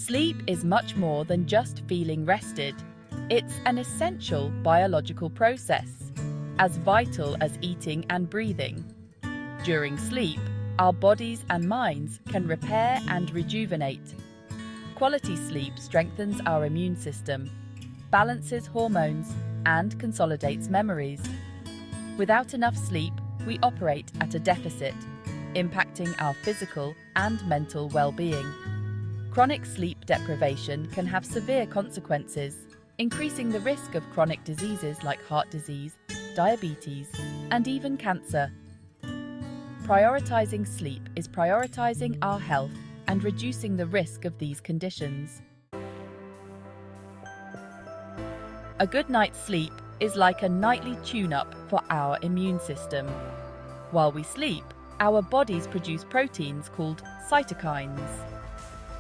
Sleep is much more than just feeling rested. It's an essential biological process, as vital as eating and breathing. During sleep, our bodies and minds can repair and rejuvenate. Quality sleep strengthens our immune system, balances hormones, and consolidates memories. Without enough sleep, we operate at a deficit, impacting our physical and mental well-being. Chronic sleep deprivation can have severe consequences, increasing the risk of chronic diseases like heart disease, diabetes, and even cancer. Prioritizing sleep is prioritizing our health and reducing the risk of these conditions. A good night's sleep is like a nightly tune-up for our immune system. While we sleep, our bodies produce proteins called cytokines.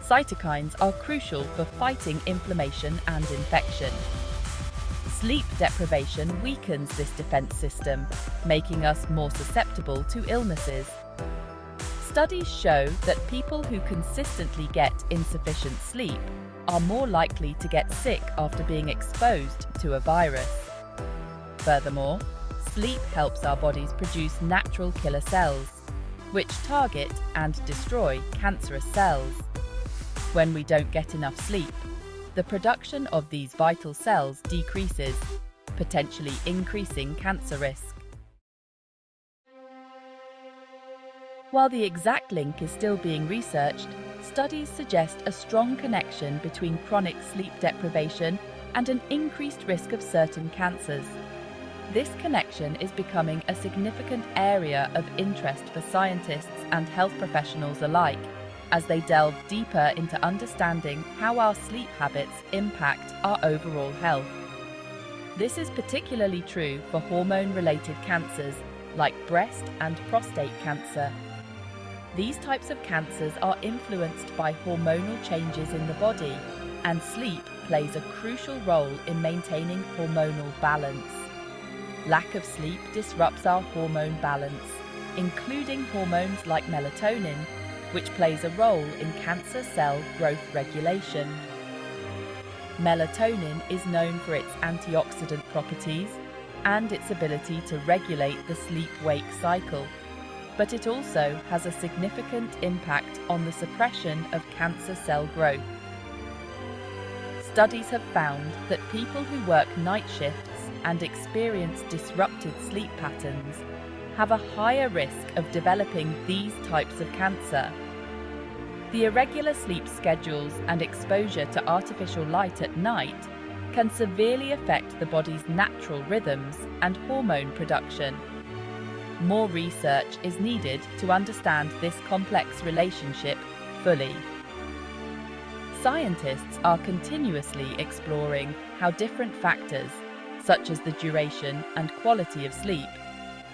Cytokines are crucial for fighting inflammation and infection. Sleep deprivation weakens this defense system, making us more susceptible to illnesses. Studies show that people who consistently get insufficient sleep are more likely to get sick after being exposed to a virus. Furthermore, sleep helps our bodies produce natural killer cells, which target and destroy cancerous cells. When we don't get enough sleep, the production of these vital cells decreases, potentially increasing cancer risk. While the exact link is still being researched, studies suggest a strong connection between chronic sleep deprivation and an increased risk of certain cancers. This connection is becoming a significant area of interest for scientists and health professionals alike, as they delve deeper into understanding how our sleep habits impact our overall health. This is particularly true for hormone-related cancers like breast and prostate cancer. These types of cancers are influenced by hormonal changes in the body, and sleep plays a crucial role in maintaining hormonal balance. Lack of sleep disrupts our hormone balance, including hormones like melatonin, which plays a role in cancer cell growth regulation. Melatonin is known for its antioxidant properties and its ability to regulate the sleep-wake cycle, but it also has a significant impact on the suppression of cancer cell growth. Studies have found that people who work night shifts and experience disrupted sleep patterns have a higher risk of developing these types of cancer. The irregular sleep schedules and exposure to artificial light at night can severely affect the body's natural rhythms and hormone production. More research is needed to understand this complex relationship fully. Scientists are continuously exploring how different factors, such as the duration and quality of sleep,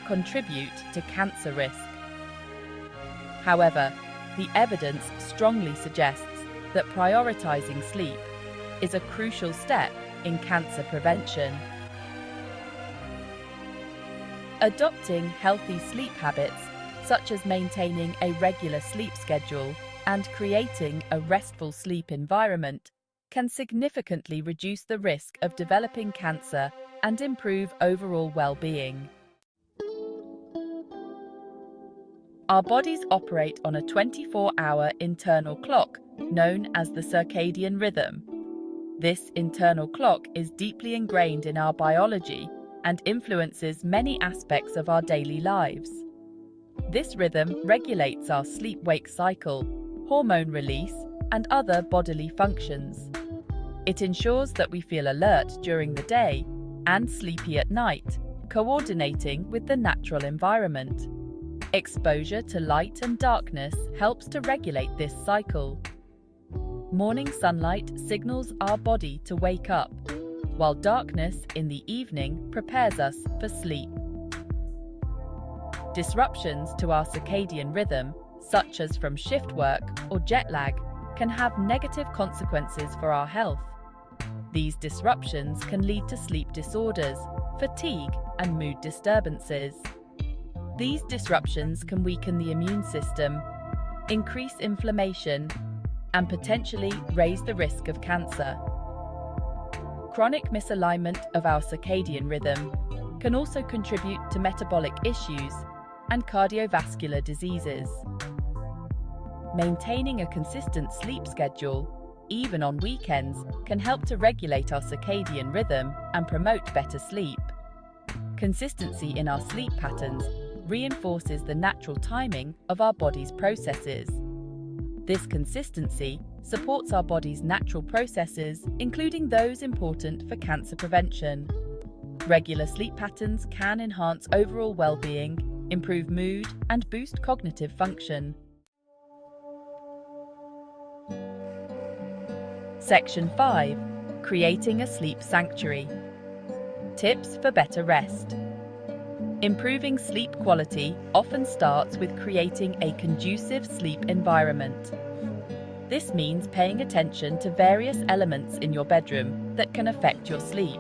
contribute to cancer risk. However, the evidence strongly suggests that prioritizing sleep is a crucial step in cancer prevention. Adopting healthy sleep habits, such as maintaining a regular sleep schedule and creating a restful sleep environment, can significantly reduce the risk of developing cancer and improve overall well-being. Our bodies operate on a 24-hour internal clock known as the circadian rhythm. This internal clock is deeply ingrained in our biology and influences many aspects of our daily lives. This rhythm regulates our sleep-wake cycle, hormone release, and other bodily functions. It ensures that we feel alert during the day and sleepy at night, coordinating with the natural environment. Exposure to light and darkness helps to regulate this cycle. Morning sunlight signals our body to wake up, while darkness in the evening prepares us for sleep. Disruptions to our circadian rhythm, such as from shift work or jet lag, can have negative consequences for our health. These disruptions can lead to sleep disorders, fatigue, and mood disturbances. These disruptions can weaken the immune system, increase inflammation, and potentially raise the risk of cancer. Chronic misalignment of our circadian rhythm can also contribute to metabolic issues and cardiovascular diseases. Maintaining a consistent sleep schedule, even on weekends, can help to regulate our circadian rhythm and promote better sleep. Consistency in our sleep patterns reinforces the natural timing of our body's processes. This consistency supports our body's natural processes, including those important for cancer prevention. Regular sleep patterns can enhance overall well-being, improve mood, and boost cognitive function. Section 5. Creating a sleep sanctuary. Tips for better rest. Improving sleep quality often starts with creating a conducive sleep environment. This means paying attention to various elements in your bedroom that can affect your sleep.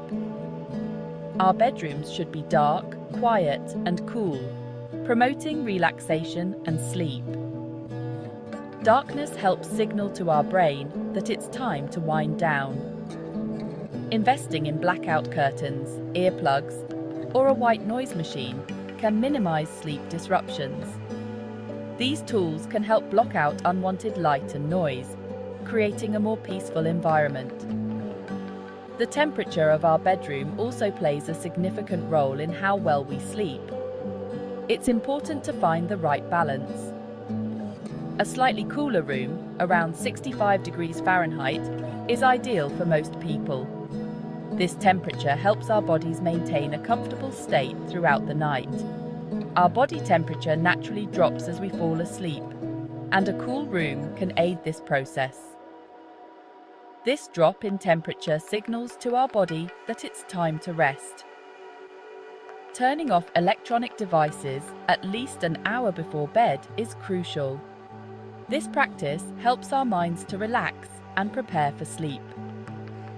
Our bedrooms should be dark, quiet, and cool, promoting relaxation and sleep. Darkness helps signal to our brain that it's time to wind down. Investing in blackout curtains, earplugs, or a white noise machine can minimize sleep disruptions. These tools can help block out unwanted light and noise, creating a more peaceful environment. The temperature of our bedroom also plays a significant role in how well we sleep. It's important to find the right balance. A slightly cooler room, around 65 degrees Fahrenheit, is ideal for most people. This temperature helps our bodies maintain a comfortable state throughout the night. Our body temperature naturally drops as we fall asleep, and a cool room can aid this process. This drop in temperature signals to our body that it's time to rest. Turning off electronic devices at least an hour before bed is crucial. This practice helps our minds to relax and prepare for sleep.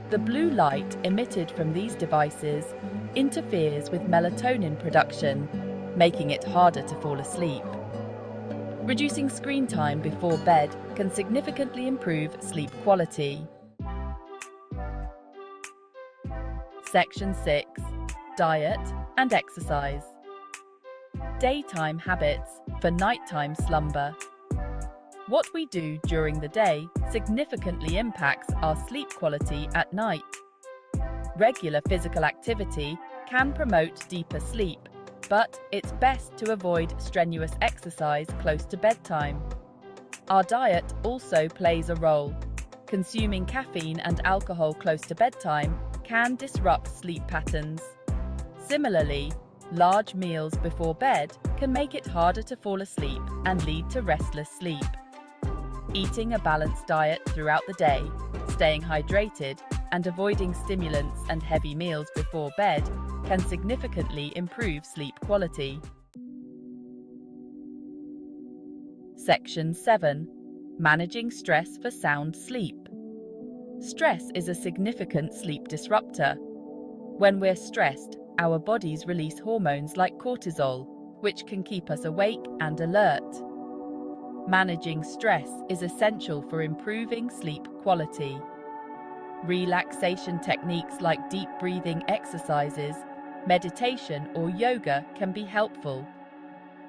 The blue light emitted from these devices interferes with melatonin production, making it harder to fall asleep. Reducing screen time before bed can significantly improve sleep quality. Section 6. Diet and exercise. Daytime habits for nighttime slumber. What we do during the day significantly impacts our sleep quality at night. Regular physical activity can promote deeper sleep, but it's best to avoid strenuous exercise close to bedtime. Our diet also plays a role. Consuming caffeine and alcohol close to bedtime can disrupt sleep patterns. Similarly, large meals before bed can make it harder to fall asleep and lead to restless sleep. Eating a balanced diet throughout the day, staying hydrated, and avoiding stimulants and heavy meals before bed can significantly improve sleep quality. Section 7. Managing stress for sound sleep. Stress is a significant sleep disruptor. When we're stressed, our bodies release hormones like cortisol, which can keep us awake and alert. Managing stress is essential for improving sleep quality. Relaxation techniques like deep breathing exercises, meditation, or yoga can be helpful.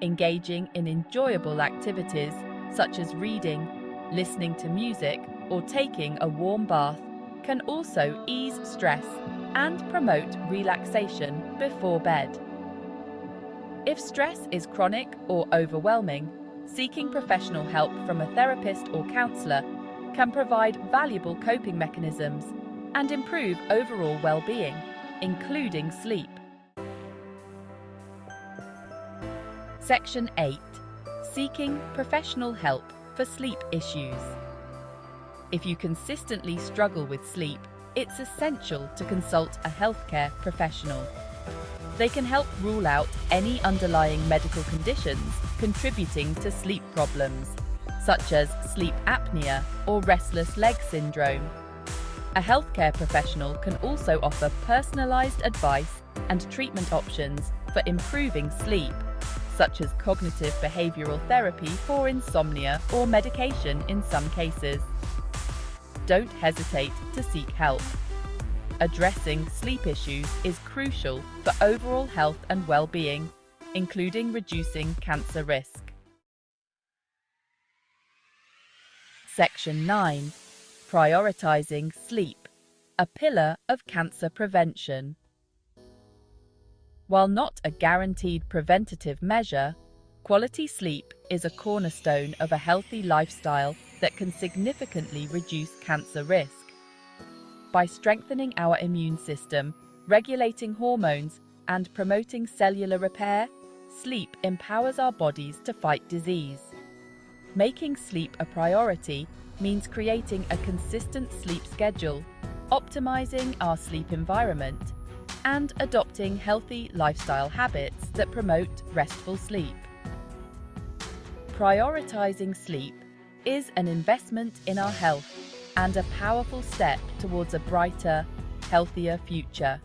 Engaging in enjoyable activities such as reading, listening to music, or taking a warm bath can also ease stress and promote relaxation before bed. If stress is chronic or overwhelming, seeking professional help from a therapist or counselor can provide valuable coping mechanisms and improve overall well-being, including sleep. Section 8. Seeking professional help for sleep issues. If you consistently struggle with sleep, it's essential to consult a healthcare professional. They can help rule out any underlying medical conditions contributing to sleep problems, such as sleep apnea or restless leg syndrome. A healthcare professional can also offer personalized advice and treatment options for improving sleep, such as cognitive behavioral therapy for insomnia or medication in some cases. don't hesitate to seek help. Addressing sleep issues is crucial for overall health and well-being, including reducing cancer risk. Section 9. Prioritizing sleep, a pillar of cancer prevention. While not a guaranteed preventative measure, quality sleep is a cornerstone of a healthy lifestyle that can significantly reduce cancer risk. By strengthening our immune system, regulating hormones, and promoting cellular repair, sleep empowers our bodies to fight disease. Making sleep a priority means creating a consistent sleep schedule, optimizing our sleep environment, and adopting healthy lifestyle habits that promote restful sleep. Prioritizing sleep is an investment in our health and a powerful step towards a brighter, healthier future.